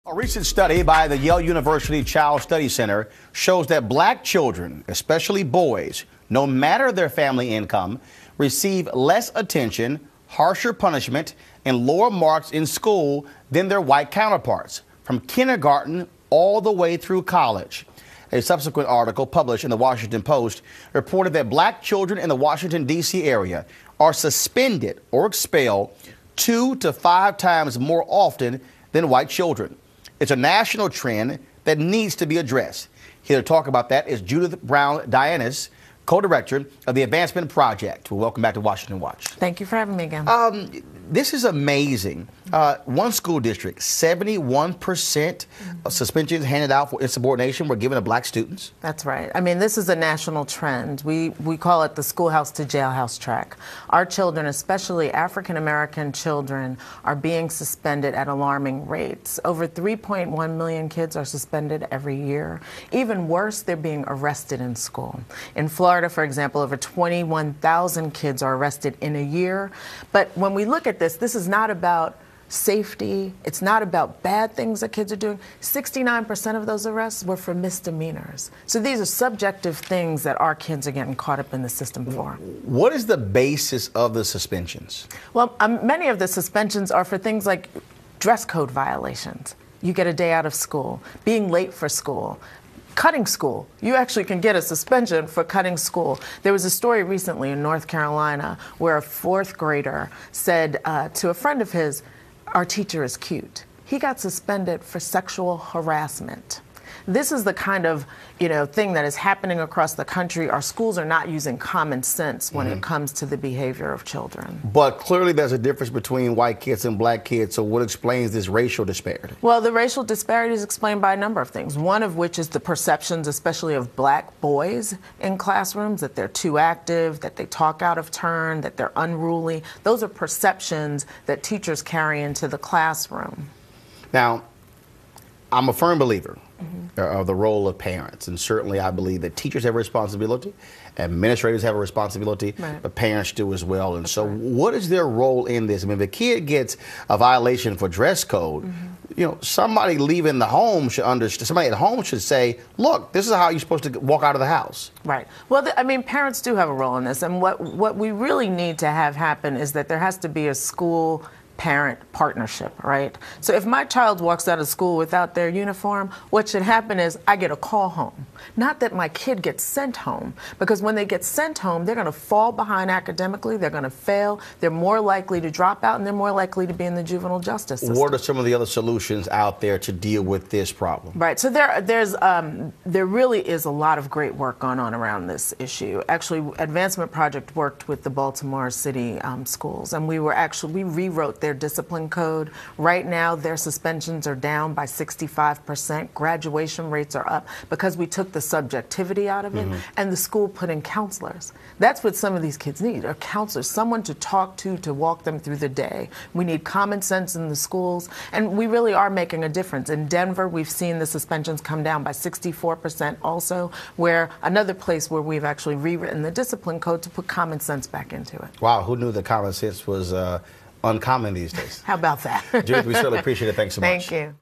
A recent study by the Yale University Child Study Center shows that black children, especially boys, no matter their family income, receive less attention, harsher punishment, and lower marks in school than their white counterparts, from kindergarten all the way through college. A subsequent article published in the Washington Post reported that black children in the Washington, D.C. area are suspended or expelled 2 to 5 times more often than white children. It's a national trend that needs to be addressed. Here to talk about that is Judith Browne Dianis, co-director of the Advancement Project. Well, welcome back to Washington Watch. Thank you for having me again. This is amazing. One school district, 71% of suspensions handed out for insubordination were given to black students. That's right. I mean, this is a national trend. We call it the schoolhouse to jailhouse track. Our children, especially African-American children, are being suspended at alarming rates. Over 3.1 million kids are suspended every year. Even worse, they're being arrested in school. In Florida, for example, over 21,000 kids are arrested in a year. But when we look at this is not about safety. It's not about bad things that kids are doing. 69% of those arrests were for misdemeanors. So these are subjective things that our kids are getting caught up in the system for. What is the basis of the suspensions? Well, many of the suspensions are for things like dress code violations. You get a day out of school, being late for school, cutting school. You actually can get a suspension for cutting school. There was a story recently in North Carolina where a 4th grader said to a friend of his, "Our teacher is cute." He got suspended for sexual harassment. This is the kind of, thing that is happening across the country. Our schools are not using common sense when it comes to the behavior of children. But clearly there's a difference between white kids and black kids, so what explains this racial disparity? Well, the racial disparity is explained by a number of things. One of which is the perceptions, especially of black boys in classrooms, that they're too active, that they talk out of turn, that they're unruly. Those are perceptions that teachers carry into the classroom. Now, I'm a firm believer of the role of parents, and certainly I believe that teachers have a responsibility, administrators have a responsibility, but parents do as well. And so what is their role in this? I mean, if a kid gets a violation for dress code, somebody leaving the home should understand, somebody at home should say, look, this is how you're supposed to walk out of the house. Right. Well, I mean, parents do have a role in this, and what we really need to have happen is that there has to be a school parent partnership, right? So if my child walks out of school without their uniform, what should happen is I get a call home. Not that my kid gets sent home, because when they get sent home, they're going to fall behind academically, they're going to fail, they're more likely to drop out, and they're more likely to be in the juvenile justice system. What are some of the other solutions out there to deal with this problem? Right. So there really is a lot of great work going on around this issue. Actually, Advancement Project worked with the Baltimore City schools, and we rewrote their discipline code. Right now, their suspensions are down by 65%. Graduation rates are up because we took the subjectivity out of it, and the school put in counselors. That's what some of these kids need, are counselors, someone to talk to walk them through the day. We need common sense in the schools, and we really are making a difference. In Denver, we've seen the suspensions come down by 64% also, where another place where we've actually rewritten the discipline code to put common sense back into it. Wow, who knew that common sense was uncommon these days? How about that? Judith, we certainly appreciate it. Thanks so much. Thank you.